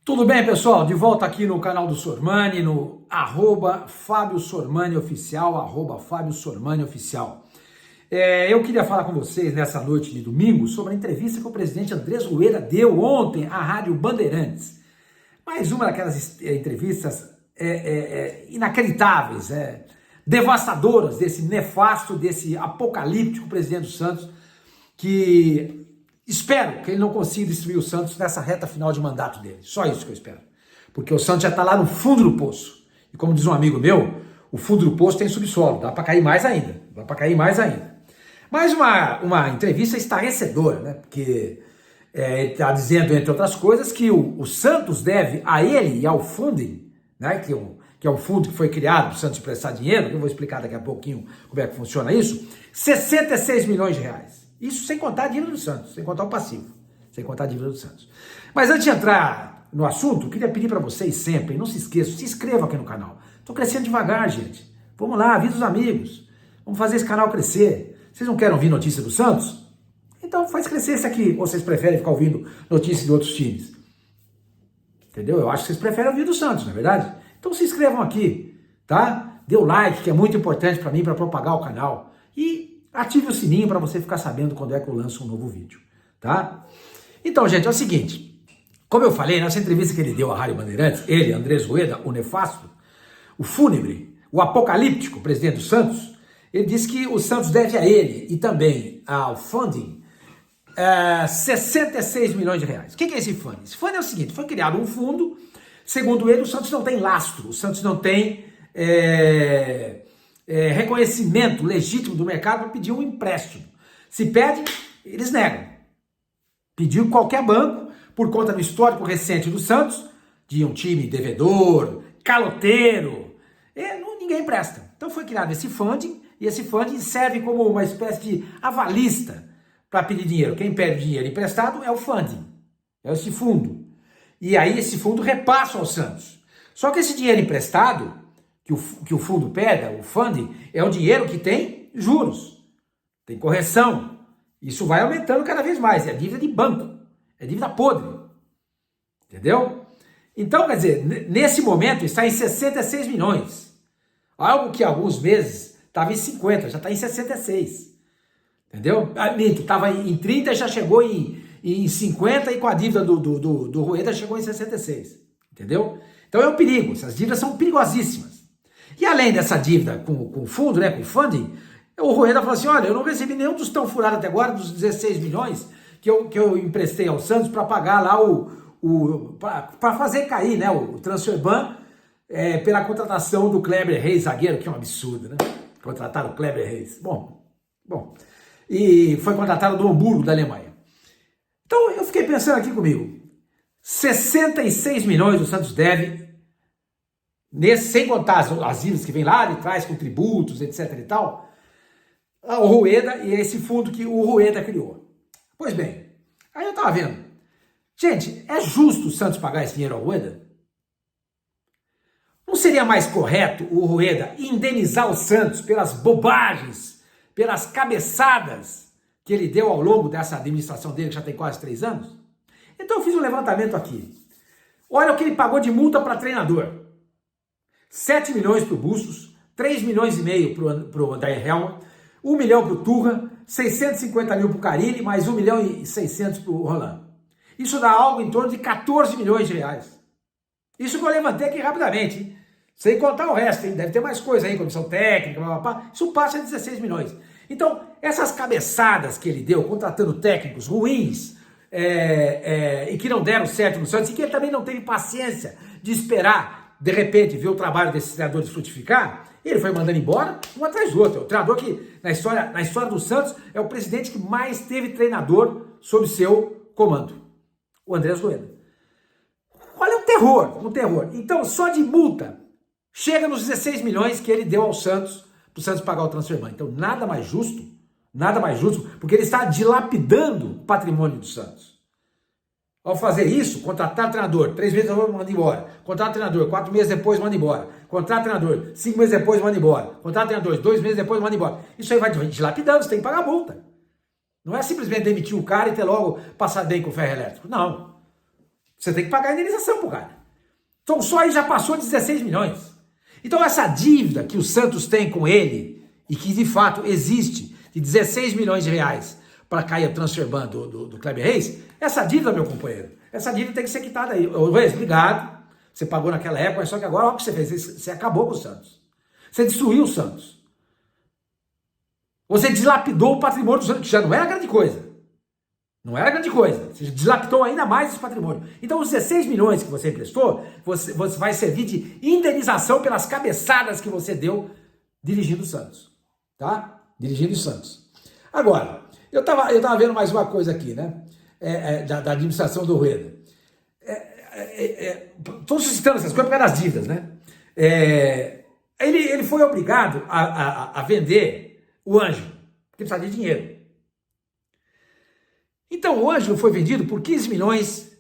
Tudo bem, pessoal? De volta aqui no canal do Sormani, no @Fábio Sormani Oficial, @Fábio Sormani Oficial. Eu queria falar com vocês nessa noite de domingo sobre a entrevista que o presidente Andrés Rueda deu ontem à Rádio Bandeirantes. Mais uma daquelas entrevistas inacreditáveis, devastadoras desse nefasto, desse apocalíptico presidente do Santos, que espero que ele não consiga destruir o Santos nessa reta final de mandato dele. Só isso que eu espero. Porque o Santos já está lá no fundo do poço. E como diz um amigo meu, o fundo do poço tem subsolo. Dá para cair mais ainda. Mais uma entrevista estarrecedora, né? Porque ele está dizendo, entre outras coisas, que o Santos deve a ele e ao Funding, né? Que é um fundo que foi criado para o Santos emprestar dinheiro, que eu vou explicar daqui a pouquinho como é que funciona isso, 66 milhões de reais. Isso sem contar a dívida do Santos, sem contar o passivo, sem contar a dívida do Santos. Mas antes de entrar no assunto, eu queria pedir para vocês sempre, não se esqueçam, se inscrevam aqui no canal. Estou crescendo devagar, gente. Vamos lá, avisa os amigos. Vamos fazer esse canal crescer. Vocês não querem ouvir notícia do Santos? Então faz crescer esse aqui. Ou vocês preferem ficar ouvindo notícias de outros times? Entendeu? Eu acho que vocês preferem ouvir do Santos, não é verdade? Então se inscrevam aqui, tá? Dê o like, que é muito importante para mim, para propagar o canal. E ative o sininho para você ficar sabendo quando é que eu lanço um novo vídeo, tá? Então, gente, é o seguinte. Como eu falei, nessa entrevista que ele deu à Rádio Bandeirantes, ele, Andrés Rueda, o nefasto, o fúnebre, o apocalíptico presidente do Santos, ele disse que o Santos deve a ele e também ao Funding 66 milhões de reais. O que é esse Funding? Esse Funding é o seguinte, foi criado um fundo, segundo ele, o Santos não tem lastro, o Santos não tem reconhecimento legítimo do mercado para pedir um empréstimo. Se pede, eles negam. Pediu qualquer banco, por conta do histórico recente do Santos, de um time devedor, caloteiro, ninguém empresta. Então foi criado esse funding, e esse funding serve como uma espécie de avalista para pedir dinheiro. Quem pede dinheiro emprestado é o funding, é esse fundo. E aí esse fundo repassa ao Santos. Só que esse dinheiro emprestado, que o fundo pega, o funding, é um dinheiro que tem juros, tem correção. Isso vai aumentando cada vez mais. É dívida de banco, é dívida podre. Entendeu? Então, quer dizer, nesse momento está em 66 milhões. Algo que há alguns meses estava em 50, já está em 66. Entendeu? Estava em 30, já chegou em 50 e com a dívida do Rueda chegou em 66. Entendeu? Então é um perigo, essas dívidas são perigosíssimas. E além dessa dívida com o fundo, né, com o funding, o Rueda falou assim, olha, eu não recebi nenhum dos tão furados até agora, dos 16 milhões que eu emprestei ao Santos para pagar lá para fazer cair, né, o Transferban pela contratação do Kleber Reis, zagueiro, que é um absurdo, né? Contrataram o Kleber Reis. Bom. E foi contratado do Hamburgo, da Alemanha. Então eu fiquei pensando aqui comigo, 66 milhões o Santos deve, sem contar as dívidas que vem lá de trás, com tributos, etc e tal, o Rueda e esse fundo que o Rueda criou. Pois bem, aí eu estava vendo, gente, é justo o Santos pagar esse dinheiro ao Rueda? Não seria mais correto o Rueda indenizar o Santos pelas bobagens, pelas cabeçadas que ele deu ao longo dessa administração dele, que já tem quase 3 anos? Então eu fiz um levantamento aqui. Olha o que ele pagou de multa para treinador. 7 milhões para o Bustos, 3 milhões e meio para o Dair Helma, 1 milhão para o Turra, 650 mil para o Carille, mais 1 milhão e 600 para o Roland. Isso dá algo em torno de 14 milhões de reais. Isso que eu levantei aqui rapidamente, hein? Sem contar o resto, hein? Deve ter mais coisa aí, comissão técnica, isso passa de 16 milhões. Então, essas cabeçadas que ele deu, contratando técnicos ruins, e que não deram certo no Santos, e que ele também não teve paciência de esperar, de repente, ver o trabalho desses treinadores frutificar, ele foi mandando embora um atrás do outro. O treinador que, na história do Santos, é o presidente que mais teve treinador sob seu comando, o Andrés Rueda. Olha o terror. Então, só de multa, chega nos 16 milhões que ele deu ao Santos, para o Santos pagar o Transferban. Então, nada mais justo, porque ele está dilapidando o patrimônio do Santos. Ao fazer isso, contratar treinador, 3 meses depois manda embora. Contratar treinador, 4 meses depois manda embora. Contratar treinador, 5 meses depois manda embora. Contratar treinador, 2 meses depois manda embora. Isso aí vai dilapidando, você tem que pagar a multa. Não é simplesmente demitir o cara e ter logo passado bem com o ferro elétrico. Não. Você tem que pagar a indenização pro cara. Então só aí já passou de 16 milhões. Então essa dívida que o Santos tem com ele, e que de fato existe, de 16 milhões de reais para cair o transfer ban do Kleber Reis, essa dívida, meu companheiro, essa dívida tem que ser quitada aí. Ô, Reis, obrigado, você pagou naquela época, só que agora olha o que você fez, você acabou com o Santos. Você destruiu o Santos. Você dilapidou o patrimônio do Santos, que já não era grande coisa. Não era grande coisa. Você dilapidou ainda mais esse patrimônio. Então, os 16 milhões que você emprestou, você vai servir de indenização pelas cabeçadas que você deu dirigindo o Santos. Tá? Dirigindo o Santos. Agora, eu tava vendo mais uma coisa aqui, né? Da administração do Rueda. Estou suscitando essas coisas por causa das dívidas, né? Ele foi obrigado a vender o Ângelo, porque precisava de dinheiro. Então o Ângelo foi vendido por 15 milhões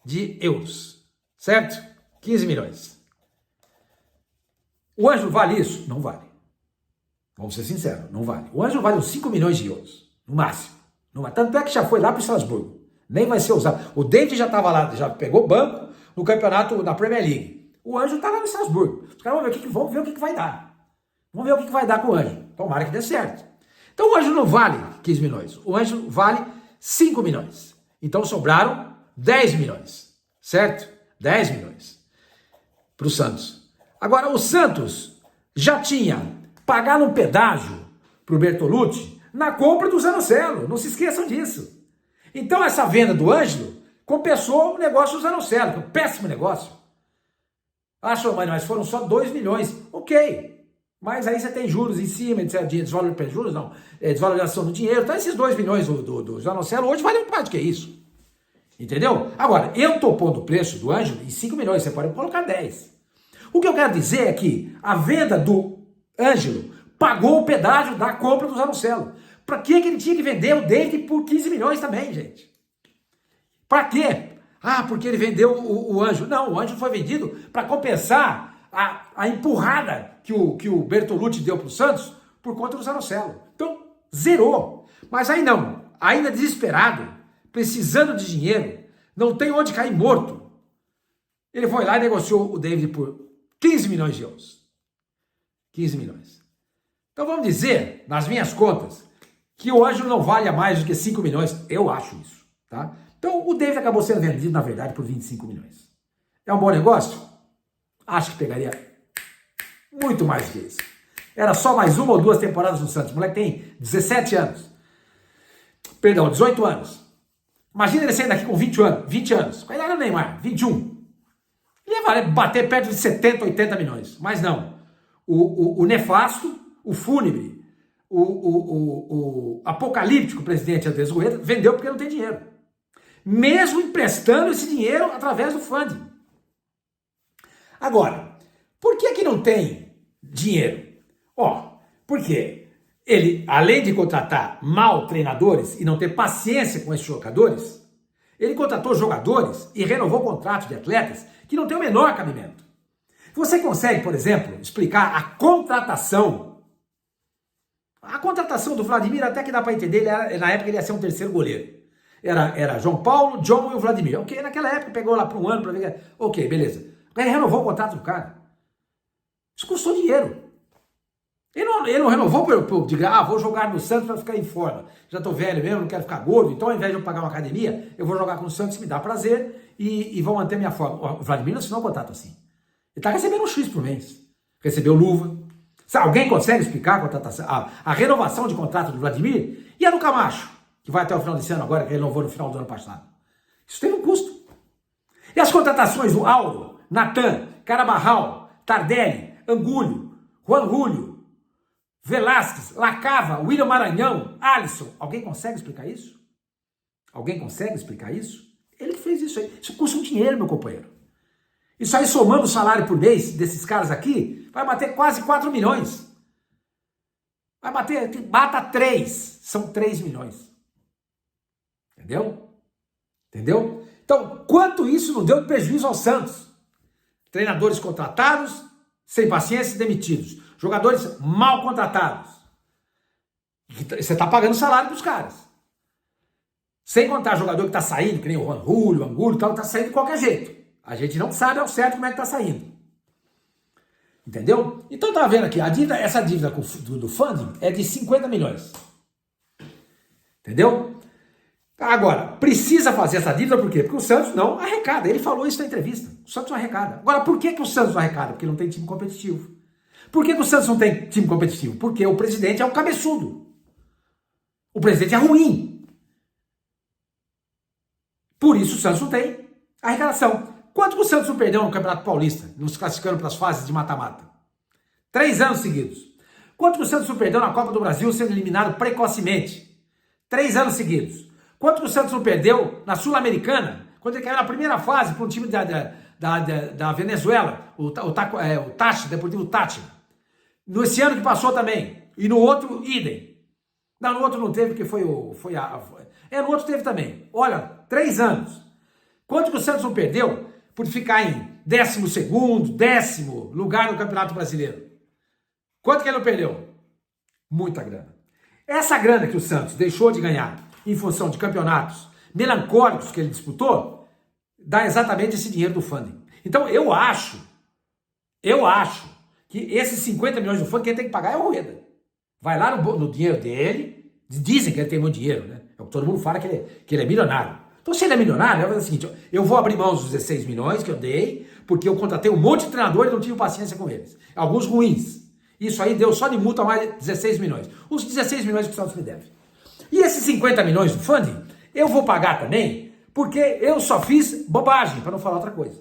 de euros, certo? 15 milhões. O Ângelo vale isso? Não vale. Vamos ser sinceros, não vale. O Ângelo vale uns 5 milhões de euros, no máximo. Não vale. Tanto é que já foi lá para o Estrasburgo. Nem vai ser usado. O David já estava lá, já pegou banco no campeonato da Premier League. O Ângelo está lá no Estrasburgo. Os caras vão ver o que vai dar. Vamos ver o que vai dar com o Ângelo. Tomara que dê certo. Então o Ângelo não vale 15 milhões. O Ângelo vale 5 milhões. Então sobraram 10 milhões. Certo? 10 milhões. Para o Santos. Agora, o Santos já tinha pagado um pedágio para o Bertolucci na compra do Zanocelo. Não se esqueçam disso. Então essa venda do Ângelo compensou o negócio do Zanocelo. Um péssimo negócio. Mas foram só 2 milhões. Ok. Mas aí você tem juros em cima, desvalorização do dinheiro. Então esses 2 milhões do Zanocelo hoje valem muito mais do que isso. Entendeu? Agora, eu estou pondo o preço do Ângelo em 5 milhões, você pode colocar 10. O que eu quero dizer é que a venda do Ângelo pagou o pedágio da compra do Zanocelo. Para que ele tinha que vender o David por 15 milhões também, gente? Para quê? Porque ele vendeu o Ângelo. Não, o Ângelo foi vendido para compensar a empurrada que o Bertolucci deu para o Santos por conta do Zanocelo. Então, zerou. Mas aí não. Ainda desesperado, precisando de dinheiro, não tem onde cair morto. Ele foi lá e negociou o David por 15 milhões de euros. 15 milhões. Então vamos dizer, nas minhas contas, que o Ângelo não vale mais do que 5 milhões. Eu acho isso, tá? Então o David acabou sendo vendido, na verdade, por 25 milhões. É um bom negócio? Acho que pegaria muito mais que isso. Era só mais 1 ou 2 temporadas no Santos. O moleque tem 17 anos. Perdão, 18 anos. Imagina ele saindo daqui com 20 anos. Qual era o Neymar? 21. Ele ia bater perto de 70, 80 milhões. Mas não. O nefasto, o fúnebre, o apocalíptico presidente Andrés Rueda vendeu porque não tem dinheiro. Mesmo emprestando esse dinheiro através do funding. Agora, por que não tem dinheiro? Porque ele, além de contratar mal treinadores e não ter paciência com esses jogadores, ele contratou jogadores e renovou contratos de atletas que não têm o menor cabimento. Você consegue, por exemplo, explicar a contratação? A contratação do Vladimir até que dá para entender, na época ele ia ser um terceiro goleiro. Era João Paulo, John e o Vladimir. Ok, naquela época pegou lá por um ano para ver. Ok, beleza. Ele renovou o contrato do cara. Isso custou dinheiro. Ele não renovou de vou jogar no Santos para ficar em forma. Já estou velho mesmo, não quero ficar gordo, então ao invés de eu pagar uma academia, eu vou jogar com o Santos, me dá prazer e vou manter minha forma. O Vladimir não assinou um contrato assim. Ele está recebendo um X por mês. Recebeu luva. Alguém consegue explicar a contratação, a renovação de contrato do Vladimir? E a do Camacho, que vai até o final desse ano agora, que ele renovou no final do ano passado. Isso teve um custo. E as contratações do Auro, Natan, Carabarral, Tardelli, Angulho, Juan Julio, Velasquez, Lacava, William Maranhão, Alisson. Alguém consegue explicar isso? Alguém consegue explicar isso? Ele que fez isso aí. Isso custa um dinheiro, meu companheiro. Isso aí, somando o salário por mês desses caras aqui, vai bater quase 4 milhões. Bata 3. São 3 milhões. Entendeu? Então, quanto isso não deu de prejuízo ao Santos? Treinadores contratados, sem paciência, demitidos. Jogadores mal contratados. Você está pagando salário para os caras. Sem contar jogador que está saindo, que nem o Juan Julio, o Angulo e tal, está saindo de qualquer jeito. A gente não sabe ao certo como é que está saindo. Entendeu? Então tá vendo aqui, essa dívida do funding é de 50 milhões. Entendeu? Agora, precisa fazer essa dívida por quê? Porque o Santos não arrecada. Ele falou isso na entrevista. O Santos não arrecada. Agora, por que o Santos não arrecada? Porque não tem time competitivo. Por que o Santos não tem time competitivo? Porque o presidente é um cabeçudo. O presidente é ruim. Por isso o Santos não tem arrecadação. Quanto que o Santos não perdeu no Campeonato Paulista, nos classificando para as fases de mata-mata? 3 anos seguidos. Quanto que o Santos não perdeu na Copa do Brasil, sendo eliminado precocemente? 3 anos seguidos. Quanto que o Santos não perdeu na Sul-Americana, quando ele caiu na primeira fase para um time da Venezuela, o Táchira, Deportivo Táchira. Nesse ano que passou também. E no outro, idem. Não, no outro não teve, porque no outro teve também. Olha, 3 anos. Quanto que o Santos não perdeu por ficar em 12º, 10º lugar no Campeonato Brasileiro? Quanto que ele não perdeu? Muita grana. Essa grana que o Santos deixou de ganhar em função de campeonatos melancólicos que ele disputou, dá exatamente esse dinheiro do funding. Então eu acho que esses 50 milhões do funding quem tem que pagar é o Rueda. Vai lá no dinheiro dele, dizem que ele tem muito dinheiro, né? É o que todo mundo fala que ele é milionário. Então se ele é milionário, ele vai fazer o seguinte, eu vou abrir mão dos 16 milhões que eu dei, porque eu contratei um monte de treinadores e não tive paciência com eles. Alguns ruins. Isso aí deu só de multa mais 16 milhões. Os 16 milhões que o Santos me deve. E esses 50 milhões do funding, eu vou pagar também, porque eu só fiz bobagem, para não falar outra coisa.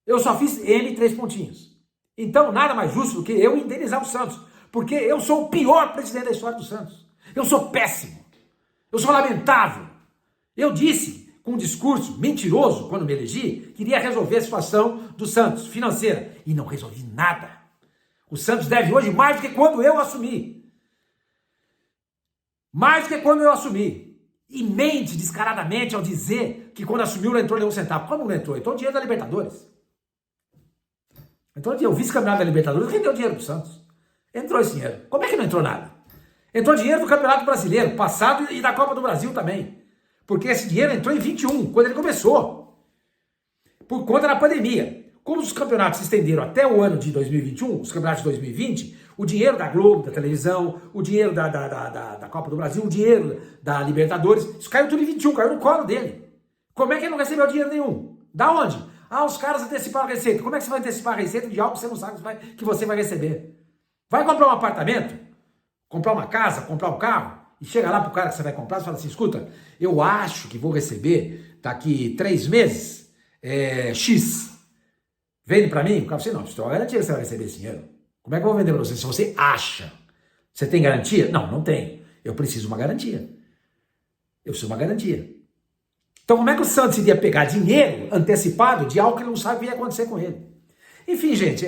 Eu só fiz M 3 pontinhos. Então, nada mais justo do que eu indenizar o Santos, porque eu sou o pior presidente da história do Santos. Eu sou péssimo. Eu sou lamentável. Eu disse, com um discurso mentiroso, quando me elegi, que iria resolver a situação do Santos, financeira. E não resolvi nada. O Santos deve hoje mais do que quando eu assumi. Mais do que quando eu assumi. E mente descaradamente ao dizer que quando assumiu não entrou nenhum centavo. Como não entrou? Entrou o dinheiro da Libertadores. Entrou o vice-campeonato da Libertadores, rendeu dinheiro pro Santos. Entrou esse dinheiro. Como é que não entrou nada? Entrou dinheiro do Campeonato Brasileiro, passado, e da Copa do Brasil também. Porque esse dinheiro entrou em 21, quando ele começou. Por conta da pandemia. Como os campeonatos se estenderam até o ano de 2021, os campeonatos de 2020, o dinheiro da Globo, da televisão, o dinheiro da Copa do Brasil, o dinheiro da Libertadores, isso caiu tudo em 21, caiu no colo dele. Como é que ele não recebeu dinheiro nenhum? Da onde? Ah, os caras anteciparam a receita. Como é que você vai antecipar a receita de algo que você não sabe que você vai receber? Vai comprar um apartamento, comprar uma casa, comprar um carro, e chega lá pro cara que você vai comprar e fala assim, escuta, eu acho que vou receber daqui 3 meses X. Vende para mim? O cara, você não, estou garantia que você vai receber esse dinheiro. Como é que eu vou vender para você? Se você acha, você tem garantia? Não, não tem. Eu preciso de uma garantia. Eu preciso de uma garantia. Então como é que o Santos iria pegar dinheiro antecipado de algo que ele não sabe o que ia acontecer com ele? Enfim, gente,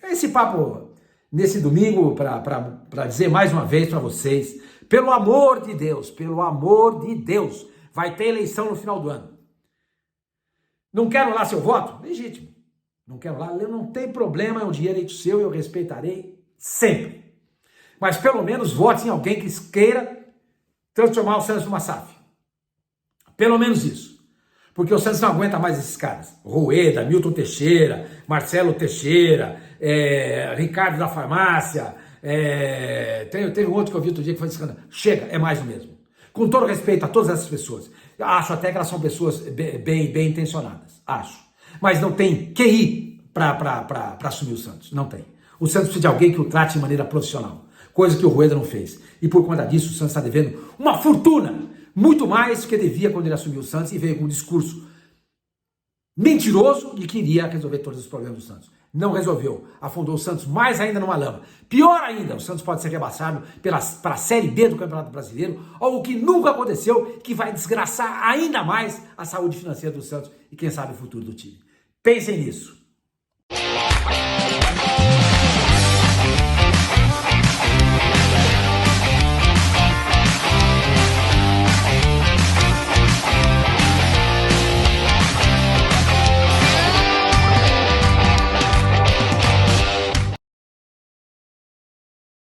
esse papo nesse domingo para dizer mais uma vez para vocês, pelo amor de Deus, vai ter eleição no final do ano. Não quero lá seu voto? Legítimo. Não quero lá, não tem problema, é um direito seu, eu respeitarei sempre. Mas pelo menos vote em alguém que queira transformar o Santos numa SAF. Pelo menos isso. Porque o Santos não aguenta mais esses caras. Rueda, Milton Teixeira, Marcelo Teixeira, Ricardo da Farmácia, teve um outro que eu vi outro dia que foi escândalo. Chega, é mais o mesmo. Com todo respeito a todas essas pessoas. Acho até que elas são pessoas bem intencionadas. Acho. Mas não tem QI para assumir o Santos. Não tem. O Santos precisa de alguém que o trate de maneira profissional. Coisa que o Rueda não fez. E por conta disso, o Santos está devendo uma fortuna. Muito mais do que devia quando ele assumiu o Santos e veio com um discurso mentiroso de que iria resolver todos os problemas do Santos. Não resolveu. Afundou o Santos mais ainda numa lama. Pior ainda, o Santos pode ser rebaixado para a Série B do Campeonato Brasileiro, algo que nunca aconteceu, que vai desgraçar ainda mais a saúde financeira do Santos e quem sabe o futuro do time. Pensem nisso.